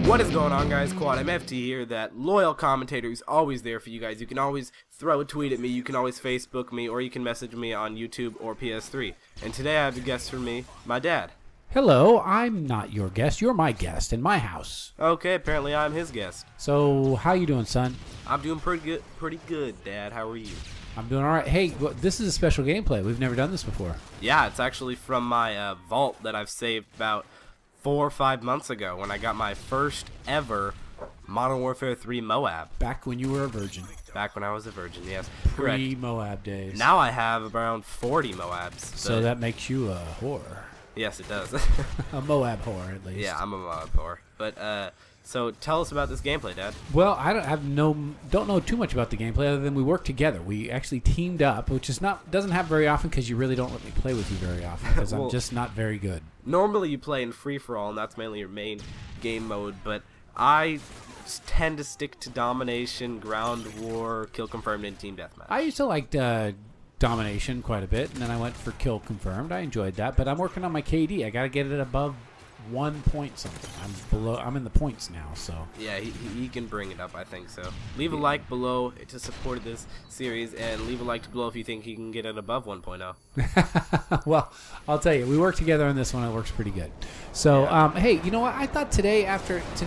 What is going on, guys? Quad MFT here, that loyal commentator who's always there for you guys. You can always throw a tweet at me, you can always Facebook me, or you can message me on YouTube or PS3. And today I have a guest for me, my dad. Hello, I'm not your guest. You're my guest in my house. Okay, apparently I'm his guest. So, how you doing, son? I'm doing pretty good, Dad. How are you? I'm doing all right. Hey, this is a special gameplay. We've never done this before. Yeah, it's actually from my vault that I've saved about 4 or 5 months ago when I got my first ever Modern Warfare 3 MOAB. Back when you were a virgin. Back when I was a virgin, yes. Pre-MOAB days. Now I have around 40 MOABs. So that makes you a whore. Yes, it does. A MOAB whore, at least. Yeah, I'm a MOAB whore. But so tell us about this gameplay, Dad. Well, I don't know too much about the gameplay other than we worked together. We actually teamed up, which is doesn't happen very often because you really don't let me play with you very often because Well, I'm just not very good. Normally you play in free-for-all, and that's mainly your main game mode, but I tend to stick to domination, ground war, kill confirmed, and team deathmatch. I used to like domination quite a bit, and then I went for kill confirmed. I enjoyed that, but I'm working on my KD. I got to get it above 1 point something. I'm in the points now, so yeah, he can bring it up, I think so. Leave a like below to support this series, and leave a like below if you think he can get it above 1.0. Well, I'll tell you, we work together on this one. It works pretty good. So yeah. Hey, you know what, I thought today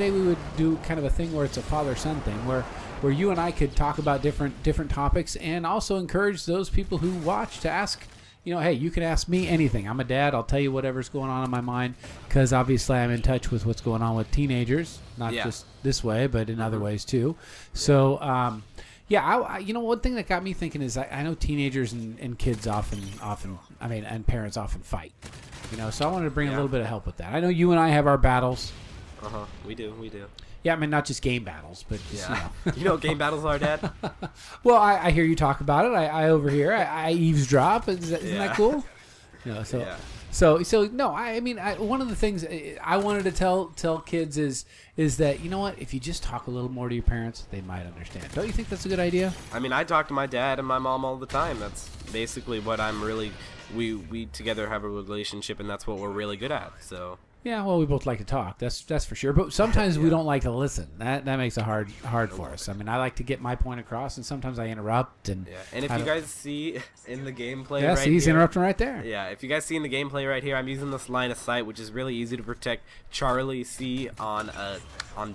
we would do kind of a thing where it's a father-son thing where you and I could talk about different topics, and also encourage those people who watch to ask, you know, hey, you can ask me anything. I'm a dad. I'll tell you whatever's going on in my mind, because obviously I'm in touch with what's going on with teenagers, not just this way, but in other ways too. So, I you know, one thing that got me thinking is I know teenagers and kids often, and parents often fight, you know, so I wanted to bring a little bit of help with that. I know you and I have our battles. We do. Yeah, I mean, not just game battles, but just, you know. You know what game battles are, Dad? Well, I hear you talk about it. I overhear. I eavesdrop. Isn't that cool? You know, so no. I mean, one of the things I wanted to tell kids is that, you know what? If you just talk a little more to your parents, they might understand. Don't you think that's a good idea? I mean, I talk to my dad and my mom all the time. That's basically what I'm really. We together have a relationship, and that's what we're really good at. So. Yeah, well, we both like to talk. That's for sure. But sometimes we don't like to listen. That makes it hard for us. I mean, I like to get my point across, and sometimes I interrupt. And if you guys see in the gameplay, he's interrupting right there. Yeah, if you guys see in the gameplay right here, I'm using this line of sight, which is really easy to protect Charlie C on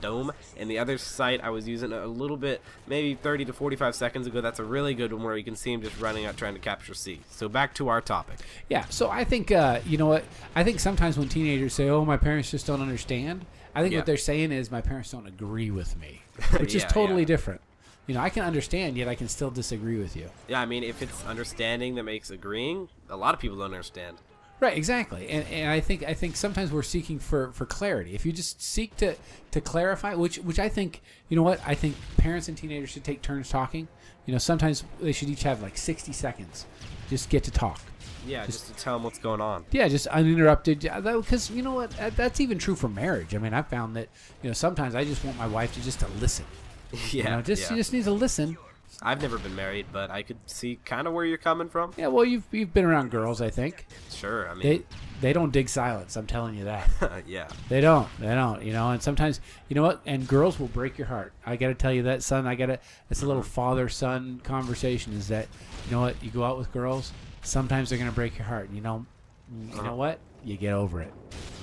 Dome. And the other sight I was using a little bit, maybe 30 to 45 seconds ago. That's a really good one where you can see him just running out trying to capture C. So back to our topic. Yeah. So I think you know what? I think sometimes when teenagers say, "Oh, my parents just don't understand," I think what they're saying is my parents don't agree with me, which is totally different. You know, I can understand, yet I can still disagree with you. Yeah, I mean, if it's understanding that makes agreeing, a lot of people don't understand. Right, exactly, and I think sometimes we're seeking for clarity. If you just seek to clarify, which I think, you know what, I think parents and teenagers should take turns talking. You know, sometimes they should each have like 60 seconds, just get to talk. Yeah, just to tell them what's going on. Yeah, just uninterrupted. Because you know what, that's even true for marriage. I mean, I've found that, you know, sometimes I just want my wife to listen. Yeah, you know, she just needs to listen. I've never been married, but I could see kind of where you're coming from. Yeah, well, you've been around girls, I think. Sure, I mean they don't dig silence. I'm telling you that. Yeah, they don't. You know, and sometimes, you know what, and girls will break your heart. I got to tell you that, son. It's a little father-son conversation. Is that, you know what, you go out with girls, sometimes they're gonna break your heart. You know what, you get over it.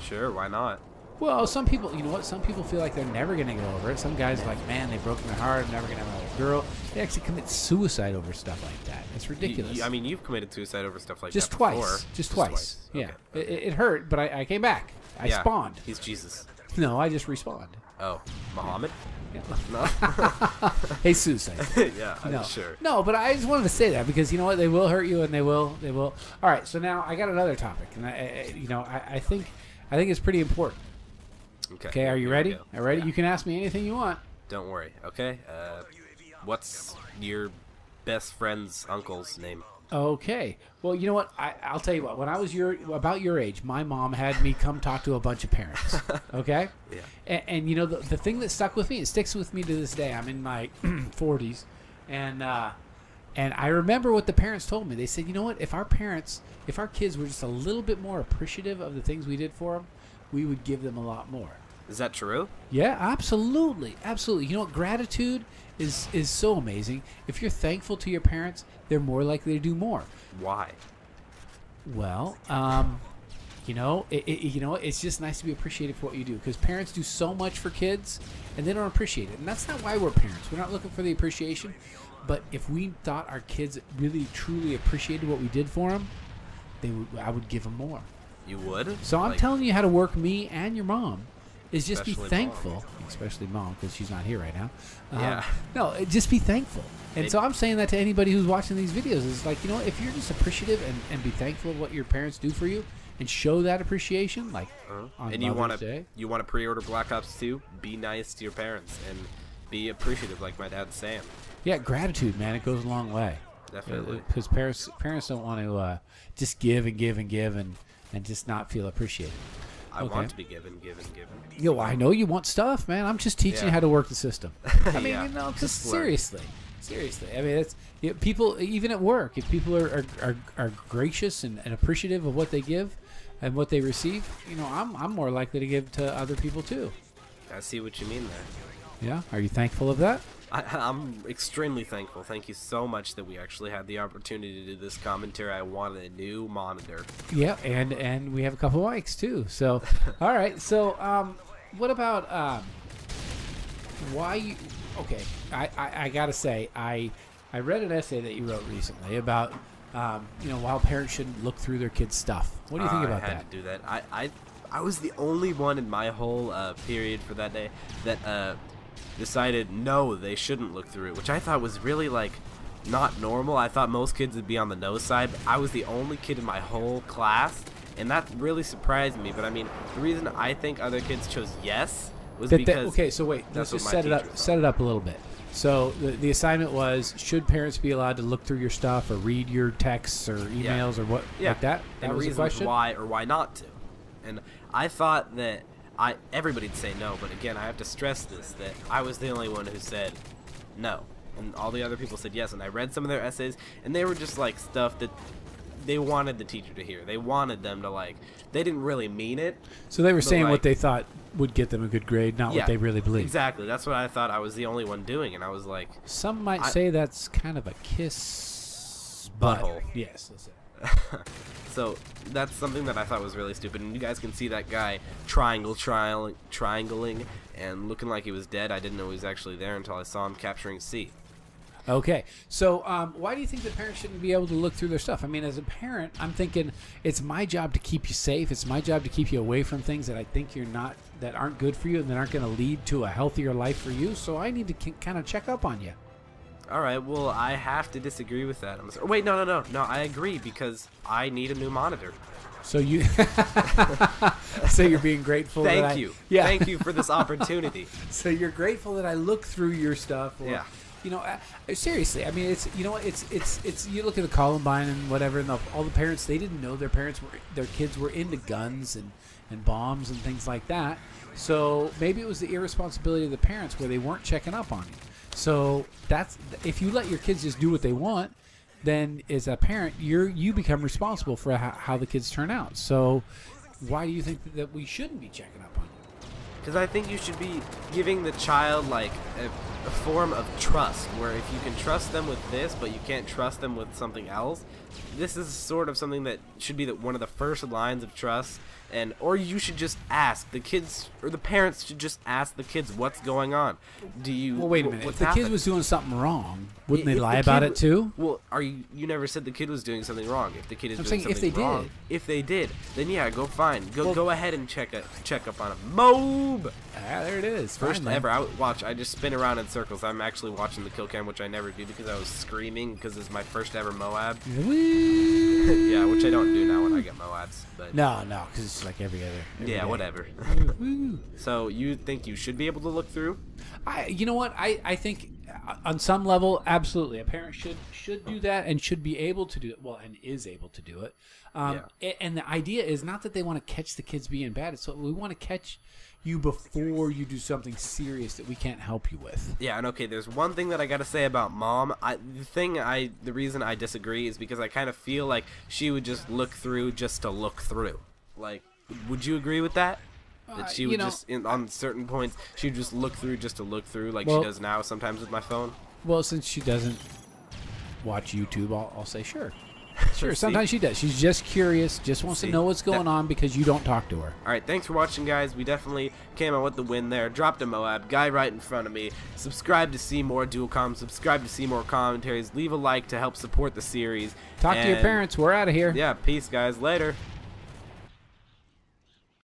Sure, why not? Well, some people, you know what? Some people feel like they're never going to get over it. Some guys are like, man, they broke my heart. I'm never going to have another girl. They actually commit suicide over stuff like that. It's ridiculous. I mean, you've committed suicide over stuff like that before. Just twice. Okay. Yeah. It hurt, but I came back. I spawned. He's Jesus. No, I just respawned. Oh, Muhammad? Yeah. No. Jesus. Yeah, no. Sure. No, but I just wanted to say that because, you know what, they will hurt you, and they will. All right, so now I got another topic, and I think it's pretty important. Okay, are you ready? Are you ready? Yeah. You can ask me anything you want. Don't worry, okay? What's your best friend's uncle's name? Okay. Well, you know what? I'll tell you what. When I was about your age, my mom had me come talk to a bunch of parents. Okay? Yeah. And you know, the thing that stuck with me, it sticks with me to this day. I'm in my 40s. And I remember what the parents told me. They said, you know what? If our kids were just a little bit more appreciative of the things we did for them, we would give them a lot more. Is that true? Yeah, absolutely, absolutely. You know what? Gratitude is so amazing. If you're thankful to your parents, they're more likely to do more. Why? Well, you know, it's just nice to be appreciated for what you do, because parents do so much for kids and they don't appreciate it. And that's not why we're parents. We're not looking for the appreciation. But if we thought our kids really, truly appreciated what we did for them, I would give them more. You would? So I'm telling you how to work me and your mom is just be Especially thankful. Mom. Especially Mom, because she's not here right now. Yeah. No, just be thankful. And so I'm saying that to anybody who's watching these videos. It's like, you know, if you're just appreciative and be thankful of what your parents do for you and show that appreciation, like on and Mother's Day. you want to pre-order Black Ops 2, be nice to your parents and be appreciative like my dad's saying. Yeah, gratitude, man. It goes a long way. Definitely. Because parents don't want to just give and give and give and just not feel appreciated. I want to be given. Yo, I know you want stuff, man. I'm just teaching you how to work the system. I mean, Yeah, you know, just just learn. seriously. I mean, it's people, even at work, if people are gracious and appreciative of what they give and what they receive, you know, I'm more likely to give to other people too. I see what you mean there. Yeah, are you thankful of that? I'm extremely thankful. Thank you so much that we actually had the opportunity to do this commentary. I wanted a new monitor. Yeah, and we have a couple mics too. So, all right. So, what about why you? Okay, I gotta say, I read an essay that you wrote recently about you know, why parents shouldn't look through their kids' stuff. What do you think about I had that? to do that. I was the only one in my whole period for that day that decided no, they shouldn't look through it, which I thought was really like not normal. I thought most kids would be on the no side, but I was the only kid in my whole class, and that really surprised me. But I mean, the reason I think other kids chose yes was because okay, so wait, let's just set it up a little bit. So the assignment was, should parents be allowed to look through your stuff or read your texts or emails or what like that? That and was the reasons question. why or why not to. And I thought that everybody'd say no, but again, I have to stress this, that I was the only one who said no, and all the other people said yes. And I read some of their essays, and they were just like stuff that they wanted the teacher to hear. They wanted them to like. They didn't really mean it. So they were saying like, what they thought would get them a good grade, not what they really believed. Exactly. That's what I thought. I was the only one doing, and I was like, some might say that's kind of a kiss butthole. Yes, that's it. So that's something that I thought was really stupid. And you guys can see that guy triangling and looking like he was dead. I didn't know he was actually there until I saw him capturing C. Okay, so why do you think that parents shouldn't be able to look through their stuff? I mean, as a parent, I'm thinking it's my job to keep you safe. It's my job to keep you away from things that I think that aren't good for you and that aren't going to lead to a healthier life for you. So I need to kind of check up on you. All right, well, I have to disagree with that. Wait, no, I agree, because I need a new monitor. So you, so you're being grateful. Thank you. Yeah. Thank you for this opportunity. So you're grateful that I look through your stuff. Or, yeah. You know, seriously. I mean, it's it's. You look at the Columbine and whatever, and all the parents, they didn't know their kids were into guns and bombs and things like that. So maybe it was the irresponsibility of the parents where they weren't checking up on you. So that's, if you let your kids just do what they want, then as a parent, you become responsible for how the kids turn out. So why do you think that we shouldn't be checking up on you? Because I think you should be giving the child like a form of trust, where if you can trust them with this, but you can't trust them with something else, this is sort of something that should be one of the first lines of trust. Or you should just ask the kids, or the parents should just ask the kids what's going on. Well, wait a minute. If the kid was doing something wrong, wouldn't they lie about it too? Well, you never said the kid was doing something wrong. If the kid is doing saying something if they wrong, did. if they did, then yeah, go fine. Go ahead and check up on him. MOAB. Ah, there it is. First ever. I just spin around in circles. I'm actually watching the kill cam, which I never do because I was screaming because it's my first ever MOAB. Yeah, which I don't do now when I get MOABs. But no, because it's like every other. Yeah, day. whatever. So you think you should be able to look through? You know what? I think on some level, absolutely, a parent should do that and should be able to do it. Well, and is able to do it. And the idea is not that they want to catch the kids being bad. It's what we want to catch you before you do something serious that we can't help you with. Yeah, and okay, there's one thing that I gotta say about Mom. The reason I disagree is because I kind of feel like she would just look through just to look through. Like, would you agree with that? That she would just, on certain points, she would just look through just to look through, like Well, she does now sometimes with my phone. Well, since she doesn't watch YouTube, I'll say sure. Sure, See? sometimes she does. She's just curious, just wants to know what's going on because you don't talk to her. All right, thanks for watching, guys. We definitely came out with the win there. Dropped a MOAB, guy right in front of me. Subscribe to see more dual comm. Subscribe to see more commentaries. Leave a like to help support the series. Talk to your parents. We're out of here. Yeah, peace, guys. Later.